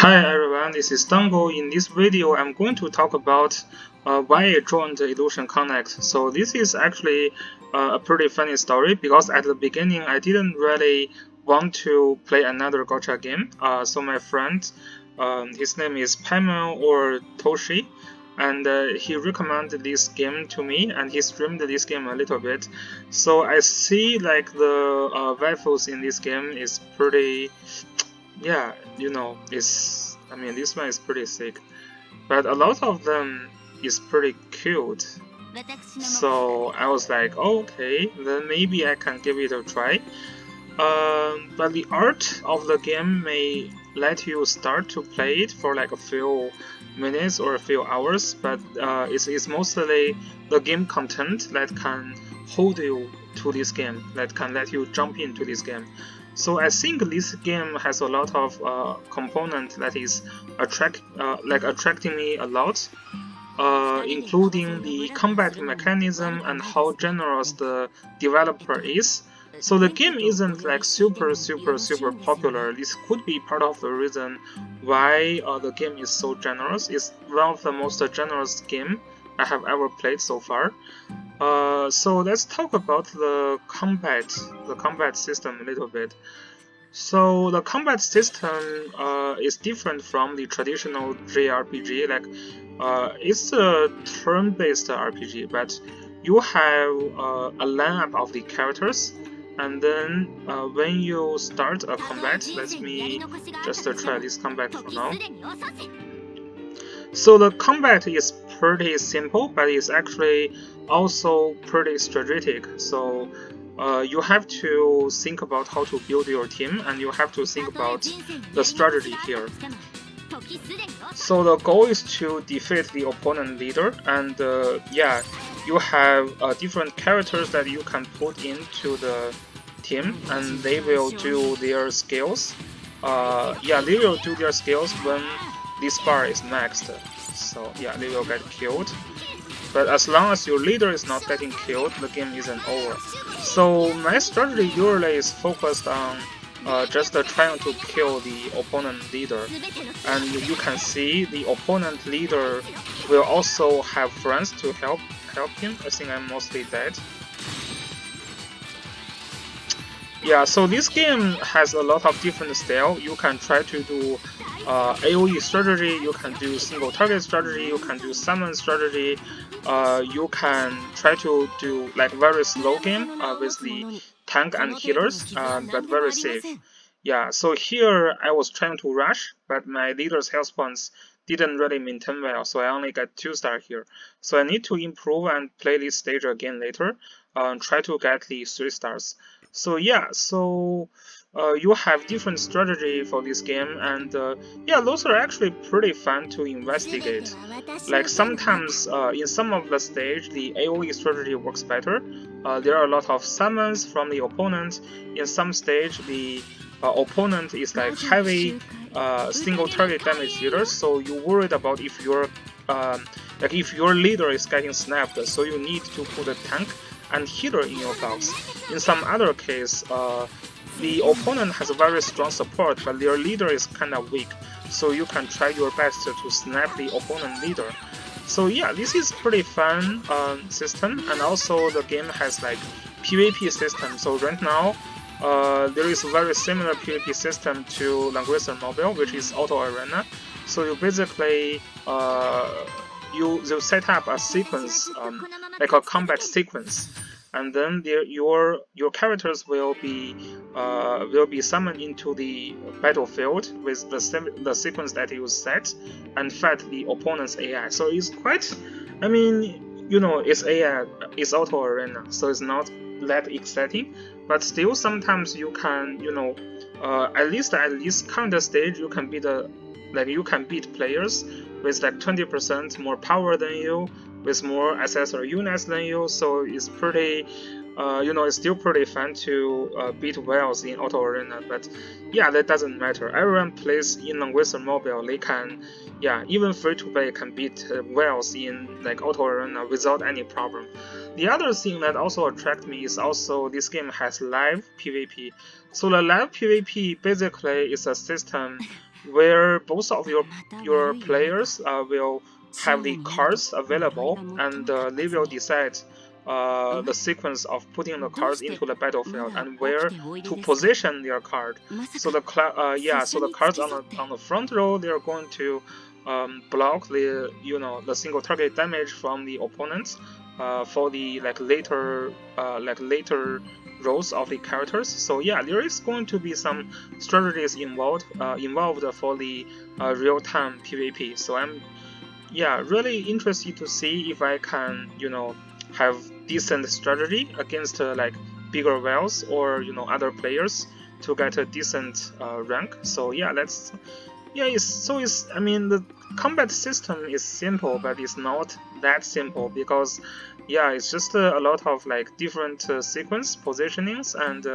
Hi everyone, this is Dango. In this video, I'm going to talk about why I joined Illusion Connect. So this is actually a pretty funny story because at the beginning I didn't really want to play another gacha game. So my friend, his name is Pamel or Toshi, and he recommended this game to me, and he streamed this game a little bit. So I see like the waifus in this game is pretty, yeah, I mean, this one is pretty sick, but a lot of them is pretty cute. So I was like, oh, okay, then maybe I can give it a try. But the art of the game may let you start to play it for like a few minutes or a few hours, but it's mostly the game content that can hold you to this game, that can let you jump into this game. So I think this game has a lot of component that is attracting me a lot, including the combat mechanism and how generous the developer is. So the game isn't like super popular. This could be part of the reason why the game is so generous. It's one of the most generous game I have ever played so far. So let's talk about the combat system a little bit. So the combat system is different from the traditional JRPG. Like, it's a turn-based RPG, but you have a lineup of the characters, and then when you start a combat, let me just try this combat for now. So the combat is pretty simple, but it's actually also pretty strategic. So you have to think about how to build your team, and you have to think about the strategy here. So the goal is to defeat the opponent leader, and yeah, you have different characters that you can put into the team, and they will do their skills. Yeah, they will do their skills when this bar is maxed. So yeah, they will get killed. But as long as your leader is not getting killed, the game isn't over. So my strategy usually is focused on just trying to kill the opponent leader. And you can see the opponent leader will also have friends to help him. I think I'm mostly dead. Yeah, so this game has a lot of different style. You can try to do AoE strategy, you can do single target strategy, you can do summon strategy, you can try to do like very slow game with the tank and healers, but very safe. Yeah, so here I was trying to rush, but my leader's health points didn't really maintain well, so I only got 2-star here. So I need to improve and play this stage again later, try to get the 3 stars. So yeah, so you have different strategy for this game, and yeah, those are actually pretty fun to investigate. Like sometimes in some of the stage, the AoE strategy works better. There are a lot of summons from the opponent. In some stage, the opponent is like heavy single target damage dealer, so you worried about if your like if your leader is getting snapped, so you need to put a tank and healer in your box. In some other case, the opponent has a very strong support, but their leader is kind of weak, so you can try your best to snap the opponent leader. So yeah, this is pretty fun system, and also the game has like PvP system. So right now, there is a very similar PvP system to Languisser Mobile, which is Auto Arena. So you basically you set up a sequence, like a combat sequence, and then your characters will be summoned into the battlefield with the sequence that you set, and fight the opponent's AI. So it's quite, I mean, it's AI, it's Auto Arena, so it's not that exciting, but still sometimes you can, at least at this current stage, you can beat you can beat players with like 20% more power than you, with more accessory units than you. So it's pretty, it's still pretty fun to beat whales in Auto Arena. But yeah, that doesn't matter. Everyone plays in Languisser Mobile. They can, yeah, even free to play can beat whales in like Auto Arena without any problem. The other thing that also attracts me is also this game has live PvP. So the live PvP basically is a system where both of your players will have the cards available, and they will decide the sequence of putting the cards into the battlefield and where to position their card. So the cards on the front row, they are going to block the the single target damage from the opponents for the later rows of the characters. So yeah, there is going to be some strategies involved for the real-time PvP. So I'm really interested to see if I can have decent strategy against bigger whales or other players to get a decent rank. So yeah, I mean, the combat system is simple, but it's not that simple because it's just a lot of different sequence positionings and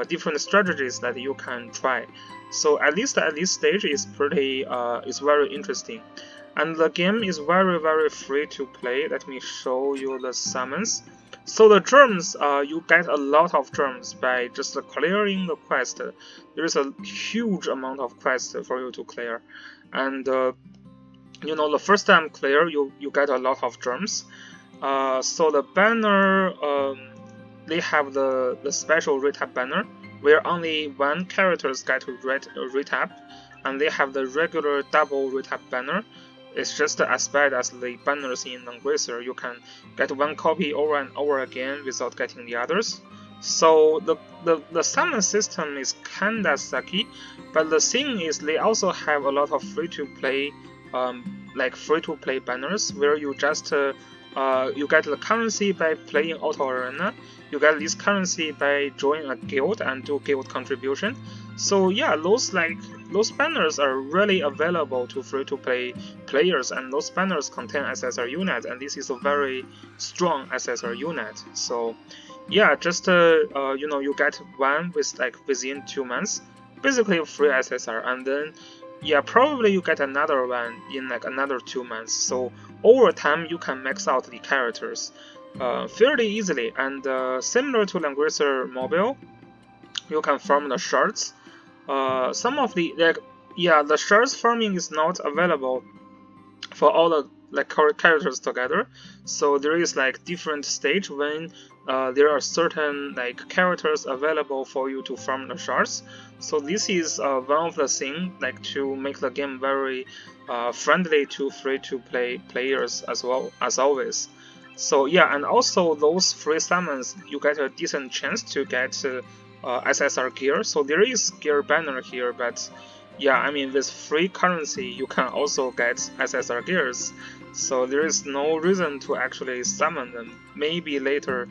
different strategies that you can try. So at least at this stage, it's very interesting. And the game is very free to play. Let me show you the summons. So the germs, you get a lot of germs by just clearing the quest. There is a huge amount of quests for you to clear, and the first time clear, you get a lot of germs. So the banner, they have the special retap banner where only one characters get retap, and they have the regular double retap banner. It's just as bad as the banners in Langrisser. You can get one copy over and over again without getting the others. So the summon system is kinda sucky, but the thing is they also have a lot of free-to-play free-to-play banners where you just you get the currency by playing Auto Arena. You get this currency by joining a guild and do guild contribution. So yeah, those banners are really available to free-to-play players, and those banners contain SSR unit, and this is a very strong SSR unit. So yeah, just you get one within 2 months, basically free SSR, and then probably you get another one in another 2 months. So over time you can max out the characters fairly easily, and similar to Langrisser Mobile, you can farm the shards. Some of the the shards farming is not available for all the characters together. So there is different stage when there are certain characters available for you to farm the shards. So this is one of the things to make the game very friendly to free-to-play players as well as always. So yeah, and also those free summons, you get a decent chance to get SSR gear. So there is gear banner here, but yeah, I mean, with free currency you can also get SSR gears. So there is no reason to actually summon them. Maybe later,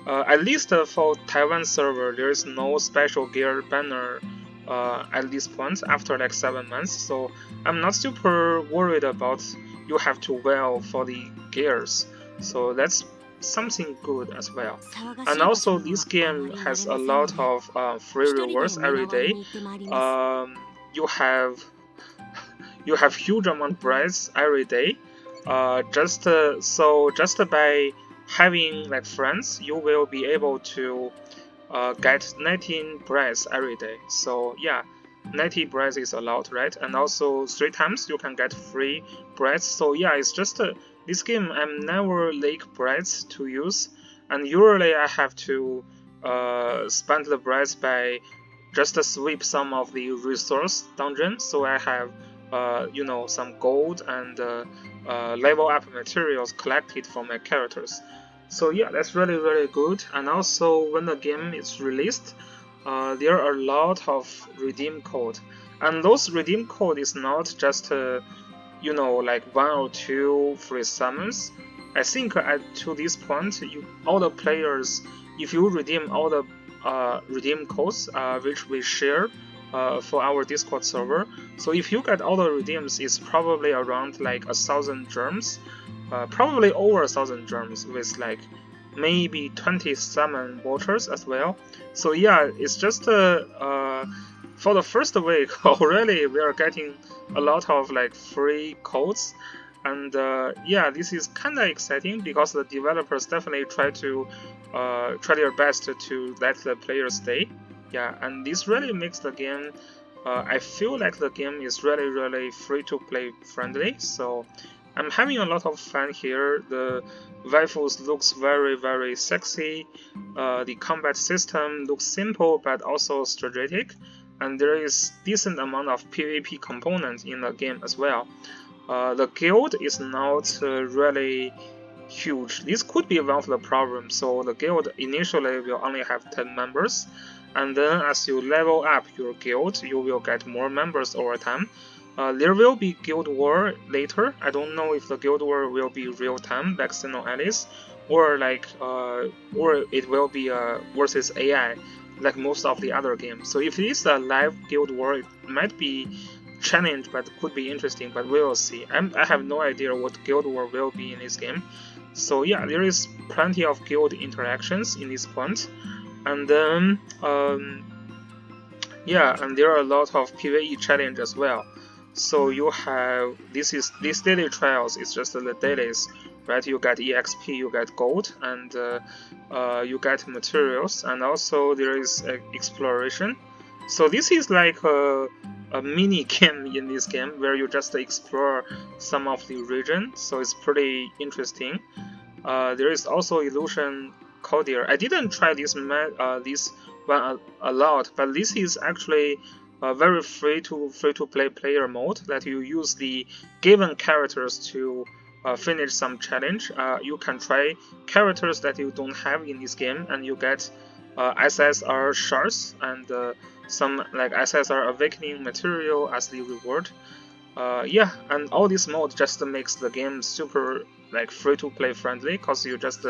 at least for Taiwan server, there is no special gear banner at this point after 7 months. So I'm not super worried about you have to wait for the gears. So that's something good as well. And also this game has a lot of free rewards every day. You have huge amount of breaths every day. Just by having friends, you will be able to get 19 breaths every day. So yeah, 90 breaths is allowed, right? And also 3 times you can get free breaths. So yeah, it's just this game I'm never lack breaths to use, and usually I have to spend the breaths by just sweep some of the resource dungeons, so I have some gold and level up materials collected from my characters. So yeah, that's really good. And also when the game is released, there are a lot of redeem code, and those redeem code is not just 1 or 2 free summons. I think to this point, all the players, if you redeem all the redeem codes which we share for our Discord server, so if you get all the redeems, it's probably around 1,000 germs, probably over 1,000 germs, with maybe 20 summon vouchers as well. So yeah, it's just for the first week already we are getting a lot of free codes, and yeah, this is kinda exciting because the developers definitely try their best to let the players stay. Yeah, and this really makes the game I feel like the game is really free to play friendly, so I'm having a lot of fun here. The waifus looks very sexy. The combat system looks simple but also strategic, and there is decent amount of PvP component in the game as well. The guild is not really huge. This could be one of the problems. So the guild initially will only have 10 members, and then as you level up your guild, you will get more members over time. There will be guild war later. I don't know if the guild war will be real time like Sinnoh Alice, or or it will be versus AI like most of the other games. So if it is a live guild war, it might be challenge, but could be interesting. But we will see. I have no idea what guild war will be in this game. So yeah, there is plenty of guild interactions in this point, and then yeah, and there are a lot of PvE challenge as well. So you have these daily trials is just the dailies, right? You get EXP, you get gold, and you get materials, and also there is exploration. So this is like a mini game in this game where you just explore some of the region. So it's pretty interesting. There is also illusion Codier. I didn't try this one a lot, but this is actually a very free to play player mode that you use the given characters to finish some challenge. You can try characters that you don't have in this game, and you get SSR shards and some like SSR awakening material as the reward. Yeah, and all this mode just makes the game super like free to play friendly, because you just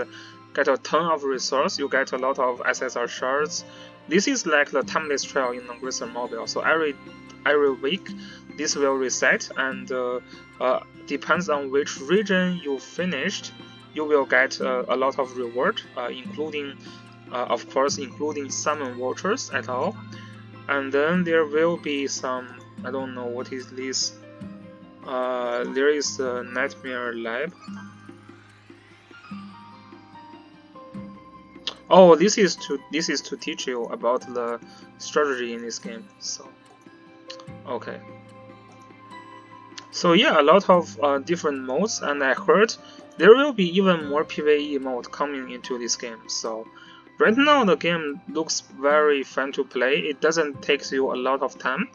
get a ton of resource, you get a lot of SSR shards. This is like the timeless trial in non-Grissom Mobile. So every week this will reset, and depends on which region you finished, you will get a lot of reward, including of course including summon vouchers at all. And then there will be some, I don't know what is this. There is a Nightmare Lab. Oh, this is to teach you about the strategy in this game. So, okay. So yeah, a lot of different modes, and I heard there will be even more PvE mode coming into this game. So right now the game looks very fun to play. It doesn't take you a lot of time.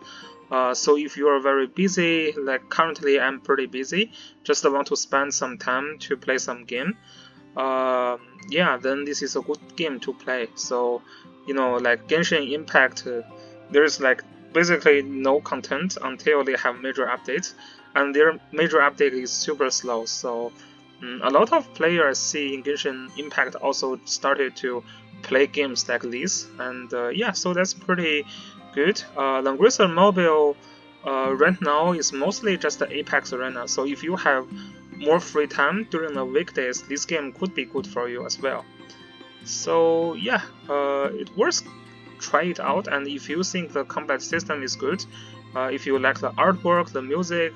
So if you are very busy, like currently I'm pretty busy, just want to spend some time to play some game, yeah, then this is a good game to play. So, you know, like Genshin Impact, there's like basically no content until they have major updates, and their major update is super slow. So a lot of players see in Genshin Impact also started to play games like this, and yeah, so that's pretty good. Non-Grissom Mobile right now is mostly just the Apex Arena, so if you have more free time during the weekdays, this game could be good for you as well. So yeah, it worth try it out, and if you think the combat system is good, if you like the artwork, the music,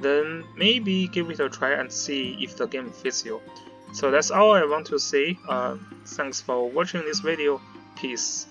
then maybe give it a try and see if the game fits you. So that's all I want to say. Thanks for watching this video. Peace.